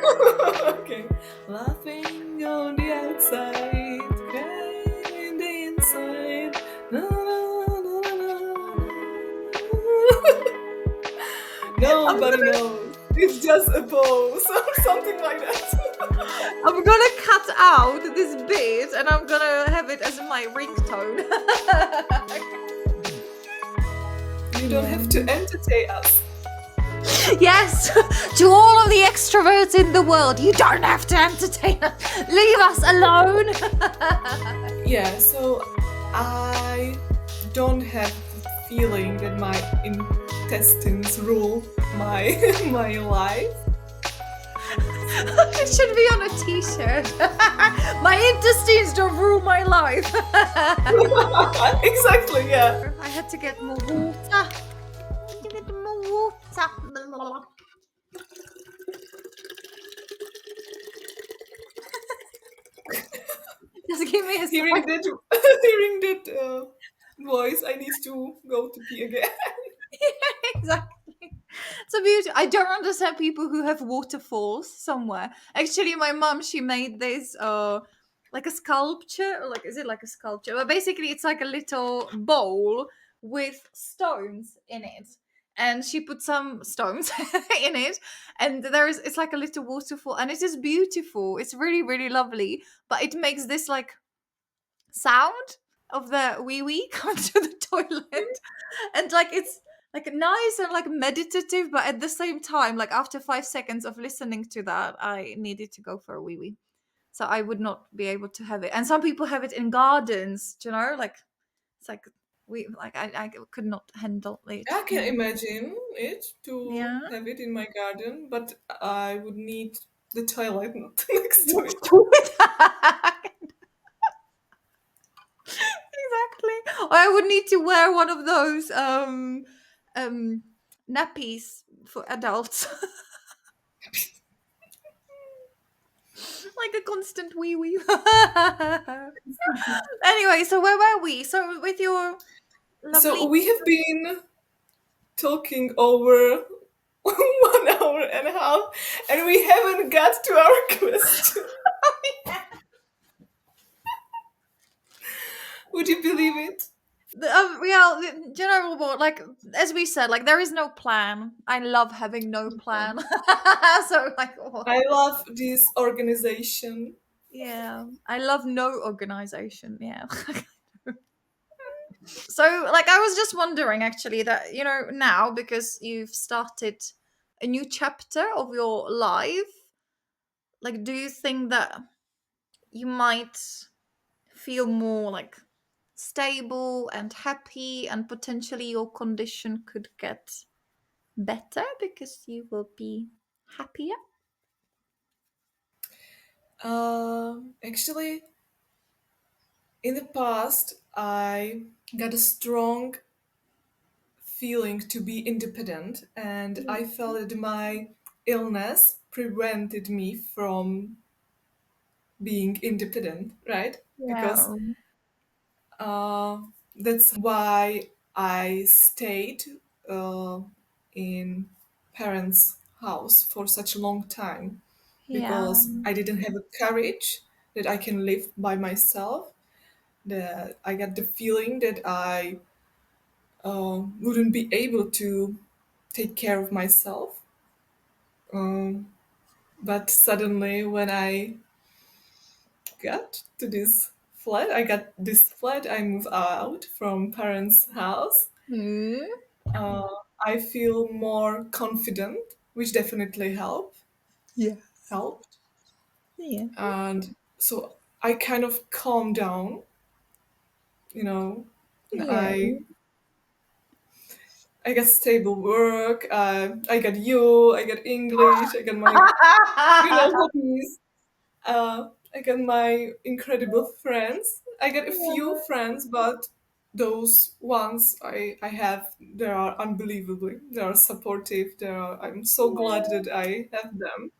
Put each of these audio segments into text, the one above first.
Okay. Laughing on the outside, crying in the inside. Na, na, na, na, na. I'm Nobody gonna, knows. It's just a pose or something like that. I'm gonna cut out this bit and I'm gonna have it as my ringtone. You don't have to entertain us. Yes, to all of the extroverts in the world, you don't have to entertain us. Leave us alone. Yeah, so I don't have the feeling that my intestines rule my my life. It should be on a t-shirt. My intestines don't rule my life. Exactly, yeah. I had to get more water. Get more water. Just give me a Hearing second. that, hearing that voice, I need to go to pee again. Exactly. It's a beauty. I don't understand people who have waterfalls somewhere. Actually, my mom, she made this like a sculpture, or like, is it like a sculpture? But basically it's like a little bowl with stones in it. And she put some stones in it, and it's like a little waterfall, and it is beautiful. It's really, really lovely. But it makes this like sound of the wee wee come to the toilet, and like it's like nice and like meditative, but at the same time, like after 5 seconds of listening to that, I needed to go for a wee wee. So I would not be able to have it. And some people have it in gardens, do you know, like it's like we like I could not handle it. I can imagine it to Yeah. have it in my garden, but I would need the toilet next to Let's it. do it. Exactly. Or I would need to wear one of those um nappies for adults. Like a constant wee wee. Anyway, so where were we? So with your So lovely. we have been talking over 1 hour and a half, and we haven't got to our question. Would you believe it? Yeah, the general board, like as we said, like there is no plan. I love having no plan. So like, oh, I love this organization. yeah, I love no organization. Yeah. So like I was just wondering actually that now because you've started a new chapter of your life, like do you think that you might feel more like stable and happy, and potentially your condition could get better because you will be happier? Actually, in the past, I got a strong feeling to be independent, and I felt that my illness prevented me from being independent, right? Because Yeah. uh, that's why I stayed uh, in parents' house for such a long time, Yeah. because I didn't have a courage that I can live by myself. That I got the feeling that I wouldn't be able to take care of myself. Um, but suddenly, when I got this flat, I moved out from parents' house. Hmm. Uh, I feel more confident, which definitely Yeah. helped. Yeah. And so I kind of calmed down, you know. Yeah. I I got stable work. I got you. I got English. I got my hobbies. I got my incredible friends. I got a few friends, but those ones I have, they are unbelievably. They are supportive. I'm so glad that I have them.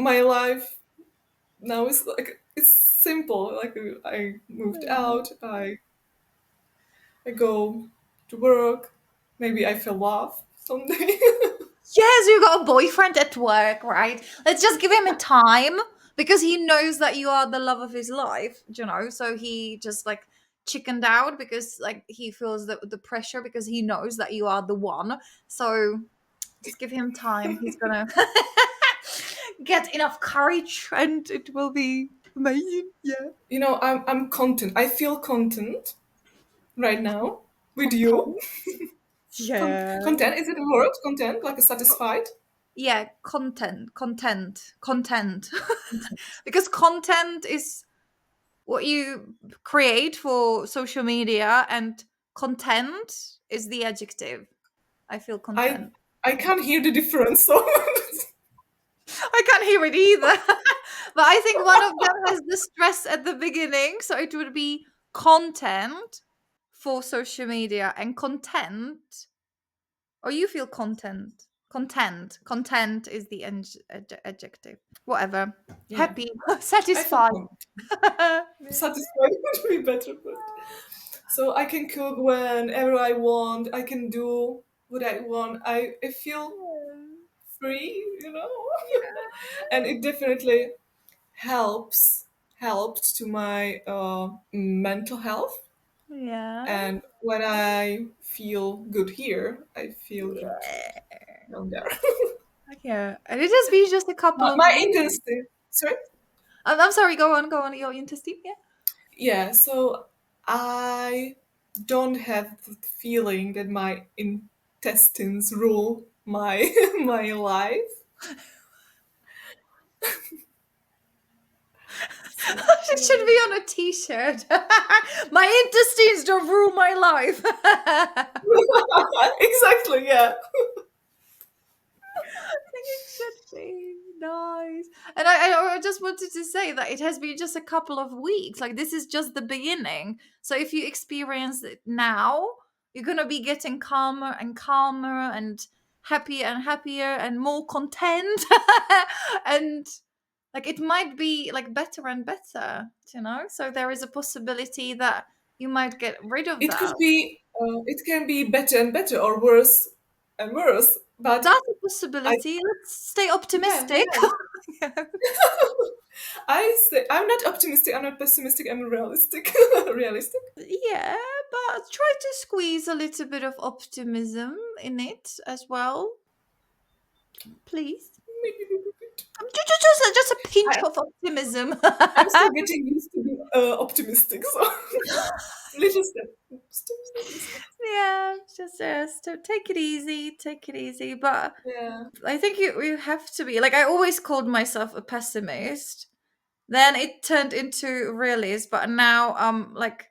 My life now is like it's simple. Like I moved out. I go to work. Maybe I fell off someday. Yes, you got a boyfriend at work, right? Let's just give him a time because he knows that you are the love of his life, you know. So he just like chickened out because like he feels the pressure because he knows that you are the one. So just give him time. He's gonna get enough courage and it will be amazing. Yeah. I'm content. I feel content right now with you. Content. Yeah. Content, is it a word? Content, like a satisfied? Yeah, content. Because content is what you create for social media, and content is the adjective. I feel I content. I can't hear the difference. So I can't hear it either. But I think one of them has the stress at the beginning, so it would be content for social media and content. Or you feel content. Content is the adjective. Whatever. yeah, Happy, I feel satisfied. content. Satisfied would be better, but so I can cook whenever I want. I can do what I want. I feel free. And it definitely helped to my mental health. Yeah. And when I feel good here, I feel good Yeah. down there. Yeah. And it has been just a couple of My weeks. intestine. Sorry. I'm sorry, go on, you're interested, yeah? Yeah. So I don't have the feeling that my intestines rule my my life. So It should be on a t-shirt. My intestines don't rule my life. exactly. Yeah. Think it should be nice. And I just wanted to say that it has been just a couple of weeks. Like this is just the beginning. So if you experience it now, you're gonna be getting calmer and calmer and happier and happier and more content. And like it might be like better and better, you know? So there is a possibility that you might get rid of It could that. be. It can be better and better, or worse and worse. But That's a I. possibility. Let's stay Yeah. optimistic. Yeah. I'm not optimistic. I'm not pessimistic. I'm realistic. realistic. Yeah, but try to squeeze a little bit of optimism in it as well, please. Maybe a little bit. Just a pinch I, of optimism. I'm still getting used to be optimistic. So little step. Yeah, just take it easy, take it easy. But Yeah. I think you have to be like I always called myself a pessimist. Then it turned into realist, but now I'm like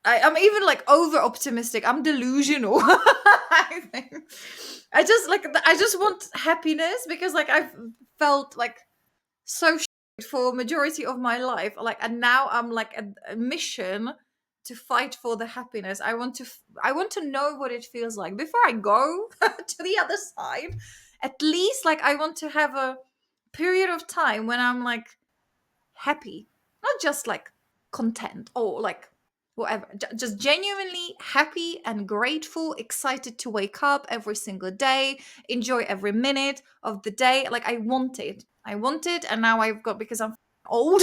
I'm even like over optimistic. I'm delusional. I think I just want happiness because like I've felt like so for majority of my life like and now I'm like a mission to fight for the happiness. I want to know what it feels like before I go to the other side. At least like I want to have a period of time when I'm like happy, not just like content or like whatever, just genuinely happy and grateful, excited to wake up every single day, enjoy every minute of the day. Like I want it, and now I've got because I'm old.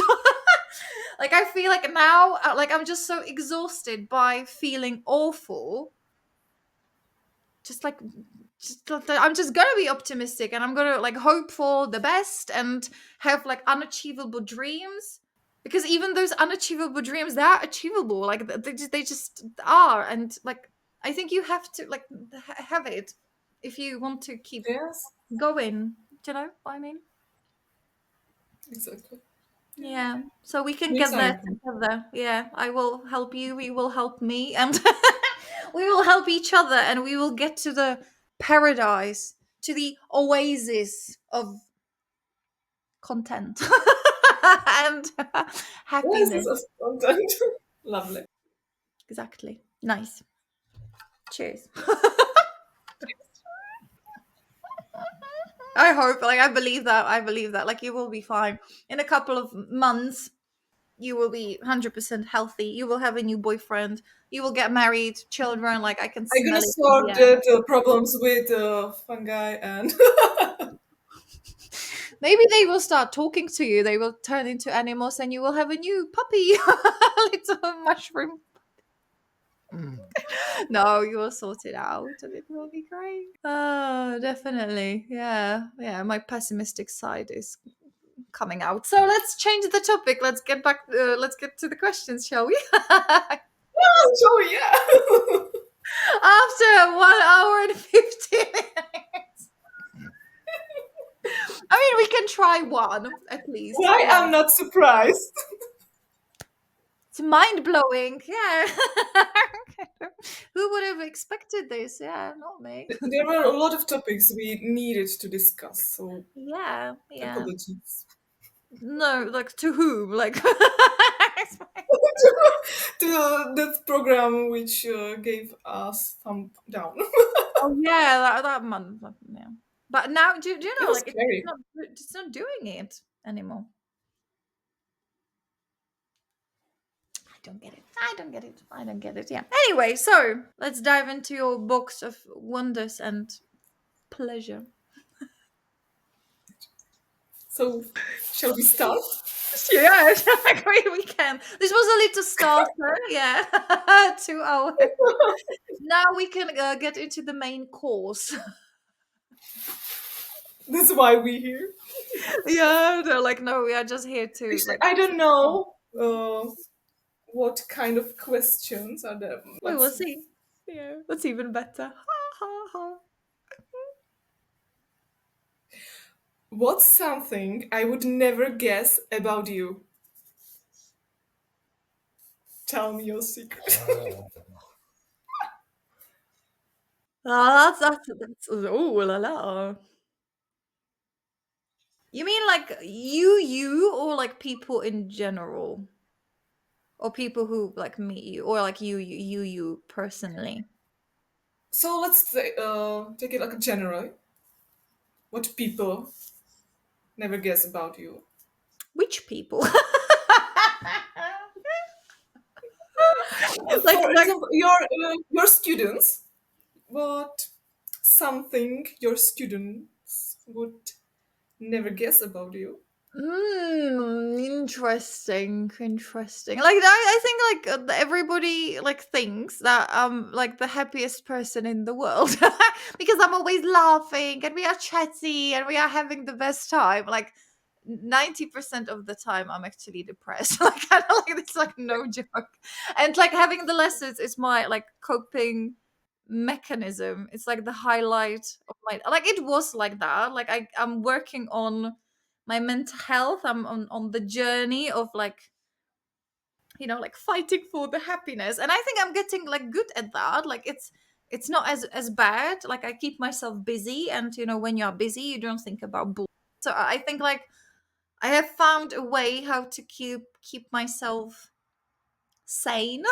Like I feel like now, like I'm just so exhausted by feeling awful. Just like I'm just gonna be optimistic and I'm gonna like hope for the best and have like unachievable dreams because even those unachievable dreams they are achievable like they just are. And like I think you have to like have it if you want to keep Yes. going. Do you know what I mean? Exactly. Yeah. Yeah, so we can With get there time. together. Yeah, I will help you, you will help me, and we will help each other, and we will get to the paradise, to the oasis of content and Oasis happiness. of content. Lovely. Exactly. Nice. Cheers. I hope, like, I believe that. I believe that. Like, you will be fine in a couple of months. you will be 100% healthy. You will have a new boyfriend. You will get married, children. Like I can I'm gonna smell it in the sort air. the problems with fungi and Maybe they will start talking to you. They will turn into animals, and you will have a new puppy, little mushroom. No, you will sort it out, and it will be great. Oh, definitely. Yeah, yeah. My pessimistic side is coming out. So let's change the topic. Let's get back. Let's get to the questions, shall we? oh, yeah. After 1 hour and 15 minutes. I mean, we can try one at least. Why Yeah. I'm not surprised. It's mind blowing. Yeah. Who would have expected this? Yeah, not me. There were a lot of topics we needed to discuss, so Yeah, yeah. apologies. No, like to whom? Like, To that program which gave us thumb down. oh yeah, that month. Yeah. But now, do you It know? was Like, scary. it's not doing it anymore. I don't get it. I don't get it. I don't get it. Yeah. Anyway, so let's dive into your box of wonders and pleasure. So, shall we start? Yeah, we can. This was a little starter. Yeah, 2 hours. Now we can get into the main course. That's why we're here. Yeah, they're like, no, we are just here to Actually, like. I don't know what kind of questions are there. We Let's will see. see. Yeah, that's even better. Ha ha ha. What's something I would never guess about you? Tell me your secret. Ah, that's oh la la. You mean like you or like people in general? Or people who like meet you or like you personally? So let's take it like a general. What people never guess about you? Which people? For like example, your students. What something your students would never guess about you? interesting, interesting. Like I think like everybody like thinks that I'm like the happiest person in the world because I'm always laughing and we are chatty and we are having the best time. Like 90% of the time I'm actually depressed. Like I don't like it's like no joke. And like having the lessons is my like coping mechanism. It's like the highlight of my like it was like that. Like I'm working on my mental health. I'm on the journey of like like fighting for the happiness, and I think I'm getting like good at that. Like it's not as bad. Like I keep myself busy, and when you're busy you don't think about bull. So I think like I have found a way how to keep myself sane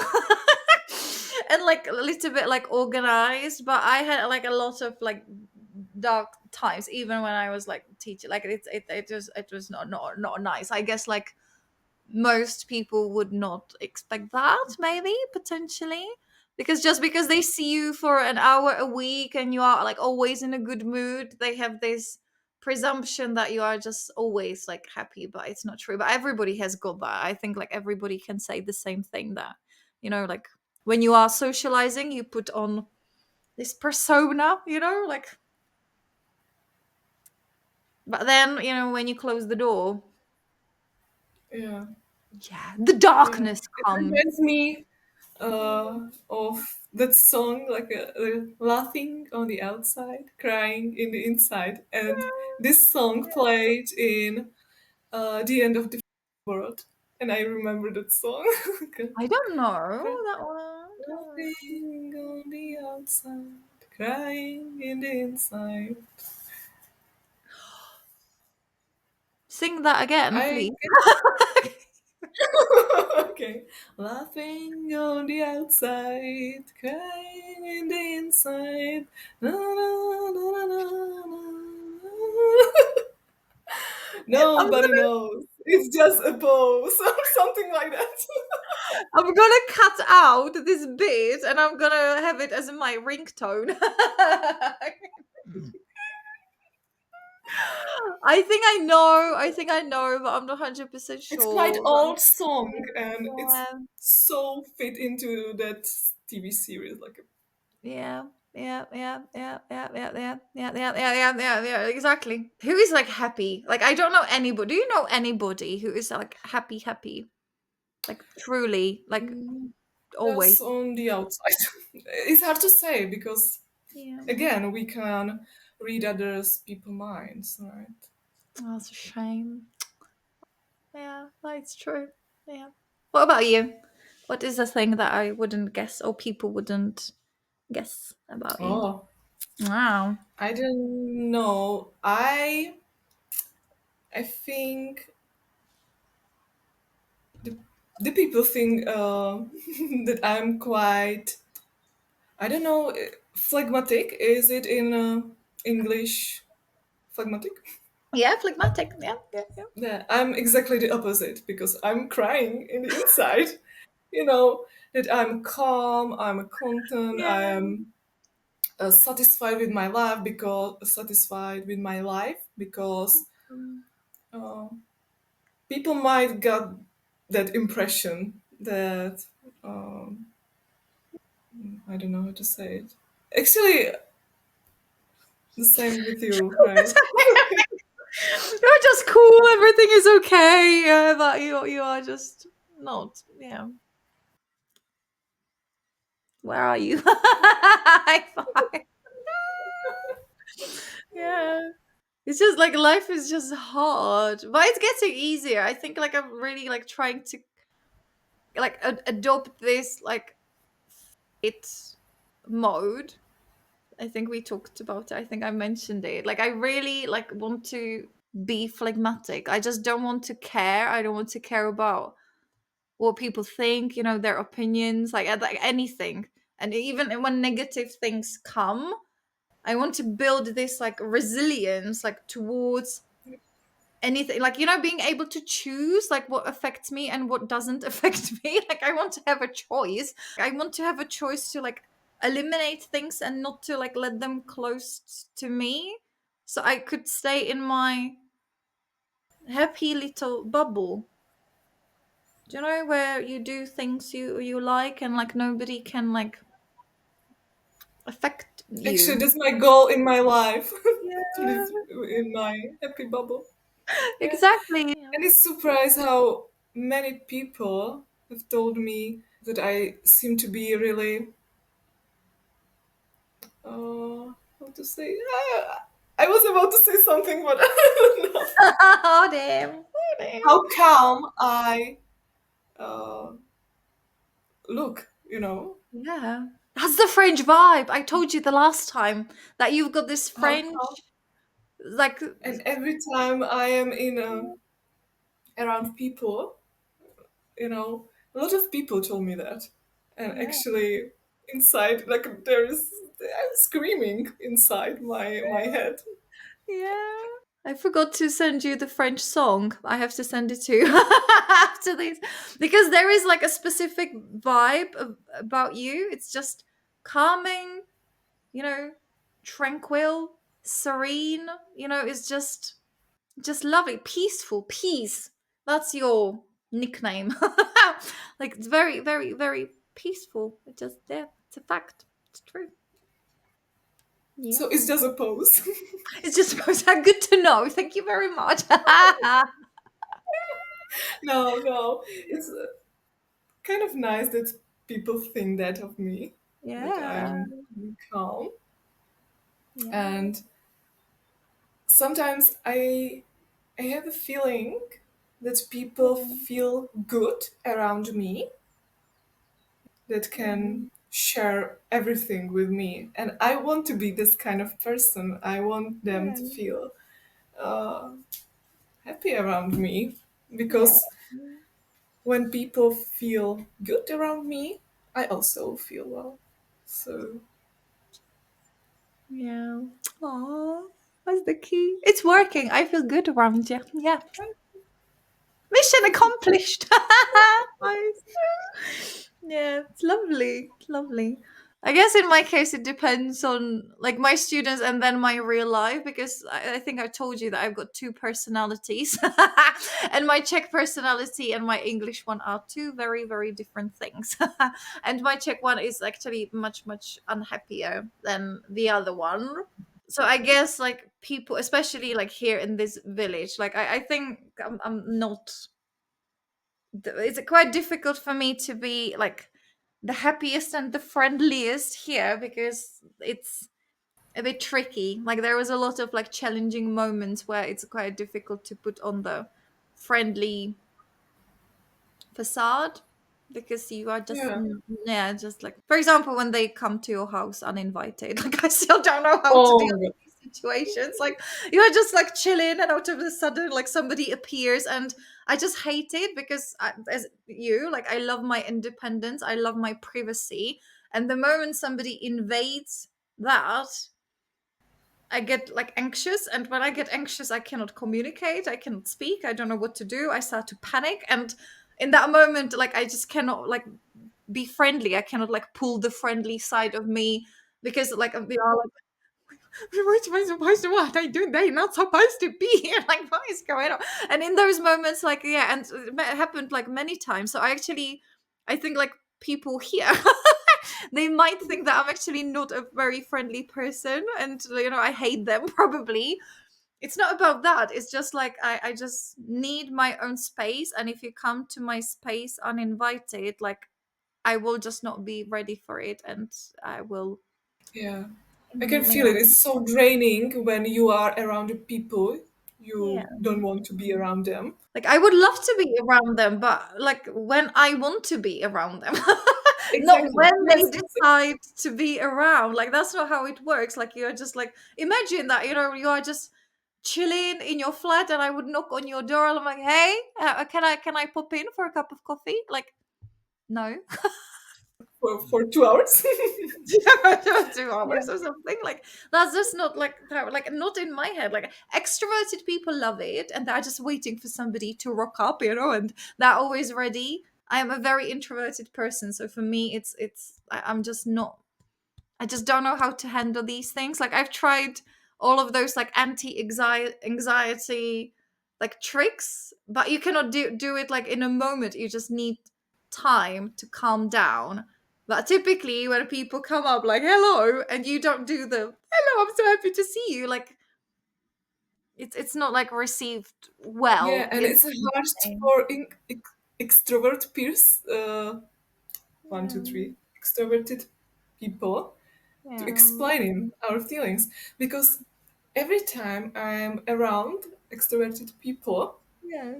and like a little bit like organized. But I had like a lot of like dark times even when I was like teaching. Like it was not nice, I guess. Like most people would not expect that, maybe potentially, because just because they see you for an hour a week and you are like always in a good mood, they have this presumption that you are just always like happy. But it's not true. But everybody has got that. I think like everybody can say the same thing, that like when you are socializing you put on this persona, like, but then when you close the door, Yeah, yeah, the yeah. darkness It comes. reminds me of that song, like laughing on the outside, crying in the inside, and this song played in the end of the world, and I remember that song. I don't know Cry- that one. Laughing on the outside, crying in the inside. Sing that again, I please. okay. Laughing on the outside, crying in the inside. Na, na, na, na, na, na. I'm Nobody gonna knows. It's just a pose or something like that. I'm gonna cut out this bit and I'm gonna have it as my ringtone. I think I know, but I'm not 100% It's quite sure. old song and it's Yeah, so fit into that TV series. Like, yeah, yeah, yeah, yeah, yeah, yeah, yeah, yeah, yeah, yeah, yeah, yeah, exactly. Who is like happy? Like I don't know anybody. Do you know anybody who is like happy, happy? Like truly, like mm, just always. on the outside. It's hard to say because Yeah. again we can read others people's minds, right? Oh, that's a shame. Yeah, that's true. Yeah. What about you? What is the thing that I wouldn't guess or people wouldn't guess about you? Oh, Wow. I don't know. I think the, the people think that I'm quite, I don't know, phlegmatic. Is it in English phlegmatic? Yeah, phlegmatic. Yeah, yeah, yeah. Yeah, I'm exactly the opposite because I'm crying in the inside. You know, that I'm calm, I'm content, I Yeah. am satisfied with my life because Mm. uh, people might get that impression that I don't know how to say it. Actually, the same with you, right? You're just cool. Everything is okay. But you are just not. Yeah. Where are you? High five. Yeah. It's just like life is just hard, but it's getting easier. I think like I'm really like trying to like adopt this like it mode. I think we talked about it. I think I mentioned it. Like I really like want to be phlegmatic. I just don't want to care. I don't want to care about what people think, you know, their opinions, like anything. And even when negative things come, I want to build this like resilience like towards anything, like, you know, being able to choose like what affects me and what doesn't affect me. Like I want to have a choice. I want to have a choice to like eliminate things and not to like let them close to me, so I could stay in my happy little bubble. Do you know, where you do things you like and like nobody can like affect Actually, you? that's my goal in my life to live Yeah, in my happy bubble. Yeah. exactly. Yeah. And it's surprised how many people have told me that I seem to be really, how to say, I was about to say something, but I don't know. Oh damn. Oh damn. How calm I uh, look, you know. Yeah. That's the French vibe. I told you the last time that you've got this How French, calm. like, And every time I am in around people, a lot of people told me that. And yeah. actually, inside, like I'm screaming inside my head. Yeah. I forgot to send you the French song. I have to send it to you after this because there is like a specific vibe about you. It's just calming, you know, tranquil, serene. You know, it's just lovely, peaceful, peace. That's your nickname. Like it's very, very, very peaceful. It just yeah, it's a fact. It's true. Yeah. So it's just a pose. It's just good to know. Thank you very much. No, no, it's kind of nice that people think that of me, that Yeah. I'm calm. Yeah. And sometimes I have a feeling that people Yeah. feel good around me, that can Mm. share everything with me. And I want to be this kind of person. I want them Yeah. to feel uh, happy around me Yeah. because when people feel good around me, I also feel well. So Yeah. Aw, that's the key. It's working. I feel good around you. Yeah. Mission accomplished. Nice. Yeah, it's lovely. It's lovely. I guess in my case, it depends on like my students and then my real life because I think I told you that I've got two personalities, and my Czech personality and my English one are two very very different things. And my Czech one is actually much much unhappier than the other one. So I guess like people, especially like here in this village, like I think I'm not it's quite difficult for me to be like the happiest and the friendliest here because it's a bit tricky. Like there was a lot of like challenging moments where it's quite difficult to put on the friendly facade because you are just Yeah. yeah, just like for example when they come to your house uninvited, like I still don't know how to Oh deal my with god. these situations. Like you're just like chilling and out of a sudden like somebody appears, and I just hate it because as you, like I love my independence, I love my privacy, and the moment somebody invades that, I get like anxious, and when I get anxious, I cannot communicate, I cannot speak, I don't know what to do, I start to panic, and in that moment, like I just cannot like be friendly. I cannot like pull the friendly side of me because like we are like why supposed to what I do? They're not supposed to be here. Like what is going on? And in those moments, like yeah, and it happened like many times. So I think like people here they might think that I'm actually not a very friendly person, and I hate them probably. It's not about that. It's just like I just need my own space, and if you come to my space uninvited, like I will just not be ready for it, and I will. Yeah. I can feel Yeah. it. It's so draining when you are around the people Yeah. you don't want to be around them. Like I would love to be around them, but like when I want to be around them, not Exactly. when they Yes. decide to be around. Like that's not how it works. Like you're just like imagine that you are just chilling in your flat, and I would knock on your door. And I'm like, hey, can I pop in for a cup of coffee? Like no. For 2 hours. 2 hours Yeah. or something like that's just not like that, like not in my head. Like extroverted people love it and they're just waiting for somebody to rock up, and they're always ready. I am a very introverted person, so for me I'm just not. I just don't know how to handle these things. Like I've tried all of those like anxiety like tricks, but you cannot do it like in a moment. You just need time to calm down. But typically when people come up like hello and you don't do the hello, I'm so happy to see you, like it's not like received Yeah, well and in it's the hard beginning. for extrovert peers, one, two, Yeah. three, extroverted people to Yeah. explaining our feelings because every time I'm around extroverted people, Yeah.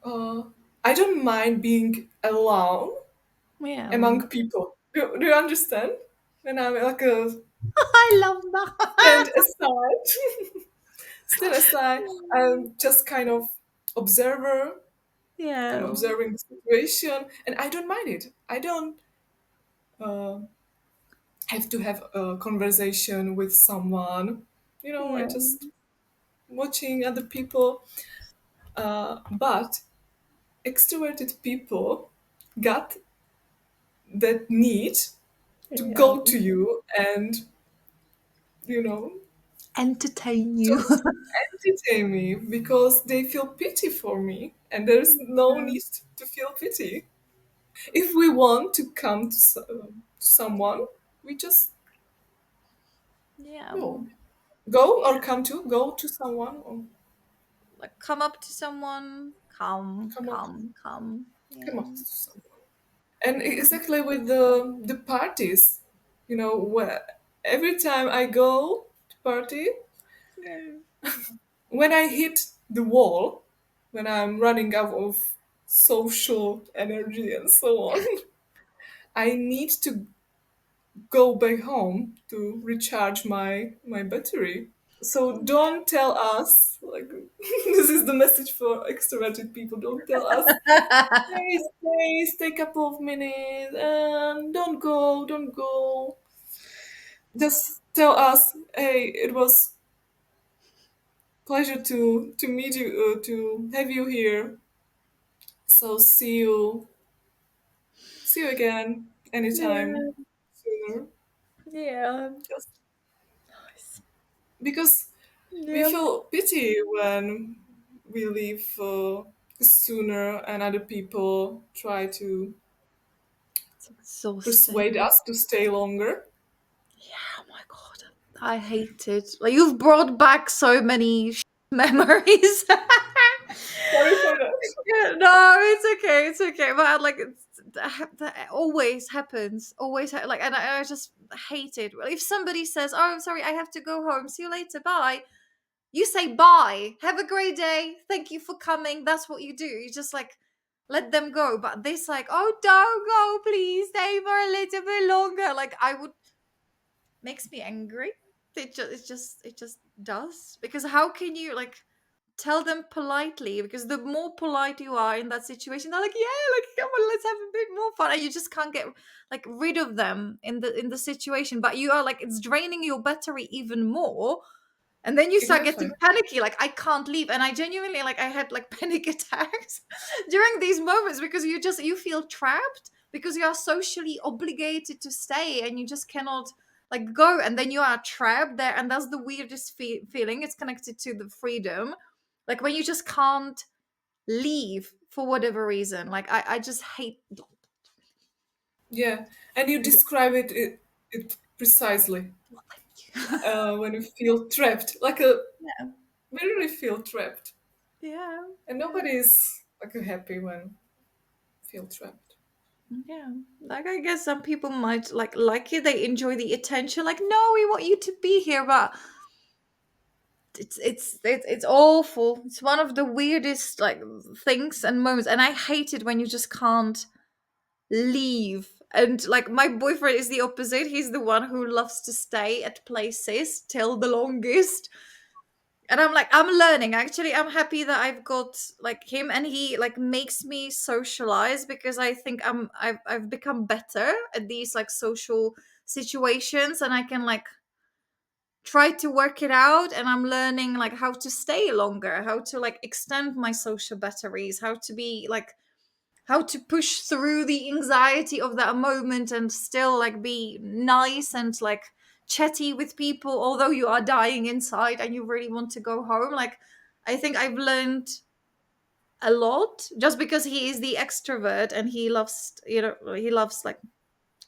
uh, I don't mind being alone Yeah. among people. Do you understand? When I'm like a I love stand that. aside, stand aside, I'm just kind of observer. I'm Yeah. observing the situation, and I don't mind it. I don't uh, have to have a conversation with someone. I Yeah. just watching other people. But extroverted people got that need to Yeah. go to you and you know Entertain you. just entertain me because they feel pity for me, and there's no need to feel pity. If we want to come to someone, we just Yeah. go. Go or Yeah. go to someone or Like come up to someone, come, come up come, come. come Yeah. up to someone. And Yeah. exactly with the parties, where every time I go to party, Yeah. when I hit the wall, when I'm running out of social energy and so on, I need to go back home to recharge my battery. So don't tell us like this is the message for extroverted people. Don't tell us, hey, stay a couple of minutes and don't go. Just tell us, hey, it was pleasure to meet you, to have you here. So see you again anytime Yeah. sooner. Yeah. Just because we Yeah. feel pity when we leave sooner and other people try to It's exhausting. persuade us to stay longer. Oh my god. I hate it. Like you've brought back so many memories. Sorry for that. Yeah, no, it's okay. It's okay. But like, that always happens. Always, like, and I just hate it. Well, if somebody says, "Oh, I'm sorry, I have to go home. See you later. Bye," you say bye. Have a great day. Thank you for coming. That's what you do. You just like let them go. But this, like, oh, don't go, please. Stay for a little bit longer. Like, I would makes me angry. It just does because how can you like tell them politely because the more polite you are in that situation they're like yeah like come on let's have a bit more fun and you just can't get like rid of them in the situation but you are like it's draining your battery even more and then you start getting Exactly. panicky like I can't leave and I genuinely like I had like panic attacks during these moments because you feel trapped because you are socially obligated to stay and you just cannot like go and then you are trapped there and that's the weirdest feeling it's connected to the freedom like when you just can't leave for whatever reason like I just hate Yeah, and you yeah. describe it precisely when you feel trapped, like a Yeah. really feel trapped, Yeah. and nobody is like happy when feel trapped. Yeah, like I guess some people might like it. They enjoy the attention. Like, no, we want you to be here, but it's awful. It's one of the weirdest like things and moments, and I hate it when you just can't leave. And like my boyfriend is the opposite. He's the one who loves to stay at places till the longest. And I'm like, I'm learning. Actually, I'm happy that I've got like him, and he like makes me socialize because I think I've become better at these like social situations, and I can like try to work it out. And I'm learning like how to stay longer, how to like extend my social batteries, how to be like how to push through the anxiety of that moment and still like be nice and like chatty with people although you are dying inside and you really want to go home like I think I've learned a lot just because he is the extrovert and he loves he loves like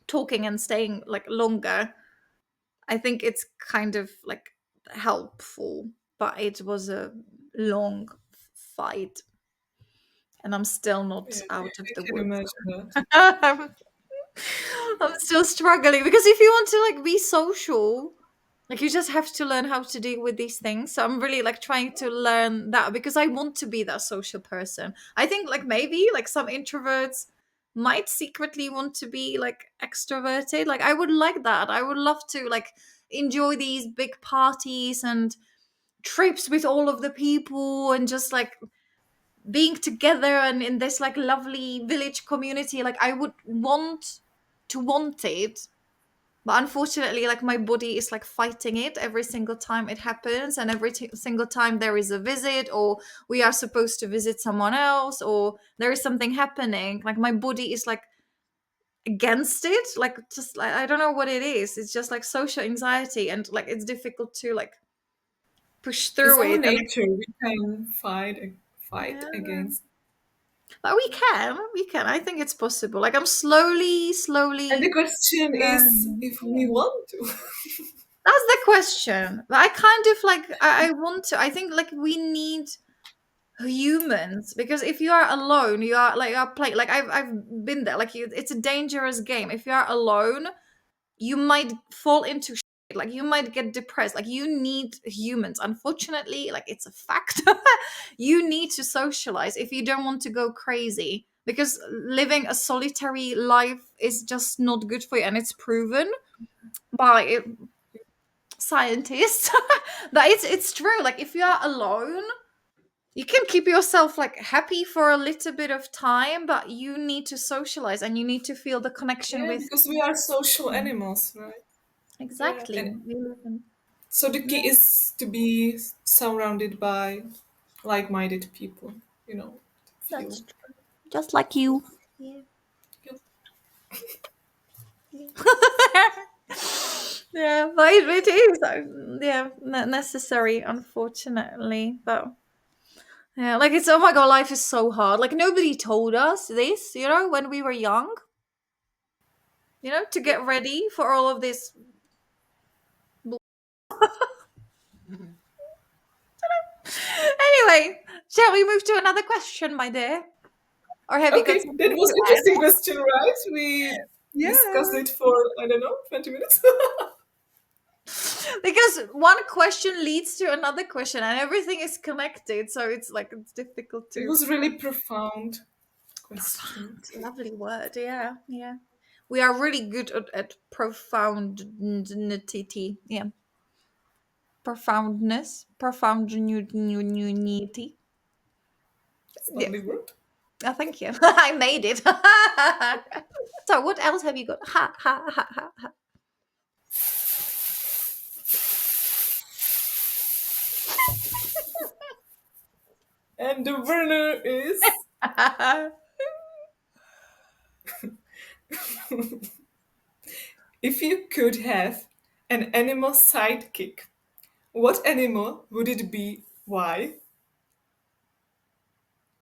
talking and staying like longer. I think it's kind of like helpful but it was a long fight and I'm still not Yeah, out of I the can woods. imagine that. I'm still struggling because if you want to like be social, like you just have to learn how to deal with these things. So I'm really like trying to learn that because I want to be that social person. I think like maybe like some introverts might secretly want to be like extroverted. Like I would like that. I would love to like enjoy these big parties and trips with all of the people and just like being together and in this like lovely village community like I would want it but unfortunately like my body is like fighting it every single time it happens and every single time there is a visit or we are supposed to visit someone else or there is something happening like my body is like against it like just like I don't know what it is it's just like social anxiety and like it's difficult to like push It's through our it and nature. We can fight yeah. against. But we can. I think it's possible. Like I'm slowly, And the slowly question is learning. if we Yeah. want to. That's the question. But I kind of like I want to. I think like we need humans because if you are alone, you are like you are playing. Like I've been there. Like it's a dangerous game. If you are alone, you might fall into shit. Like you might get depressed. Like you need humans. Unfortunately, like it's a fact. You need to socialize if you don't want to go crazy because living a solitary life is just not good for you and it's proven by scientists that it's true like if you are alone you can keep yourself like happy for a little bit of time but you need to socialize and you need to feel the connection Yeah, with because we are social animals, right? Yeah, exactly and we live in so the key yeah is to be surrounded by like-minded people, you know, to that's feel true just like you. Yeah. Yep. Yeah, but it is, yeah, necessary, unfortunately. But yeah, like it's, oh my god, life is so hard. Like nobody told us this, when we were young. To get ready for all of this. Anyway, shall we move to another question, my dear? Or have you got Okay, that something was to add? interesting question, right? We discussed Yeah. it for, I don't know, 20 minutes. Because one question leads to another question and everything is connected, so it's like it's difficult It to. was really profound question. Profound, lovely word. Yeah, yeah. We are really good at profundity. Yeah, profoundness, profoundity. It's a Yeah. lovely word. Oh, thank you. I made it. So, what else have you got? Ha ha ha ha And the winner is, ha. if you could have an animal sidekick, what animal would it be? Why?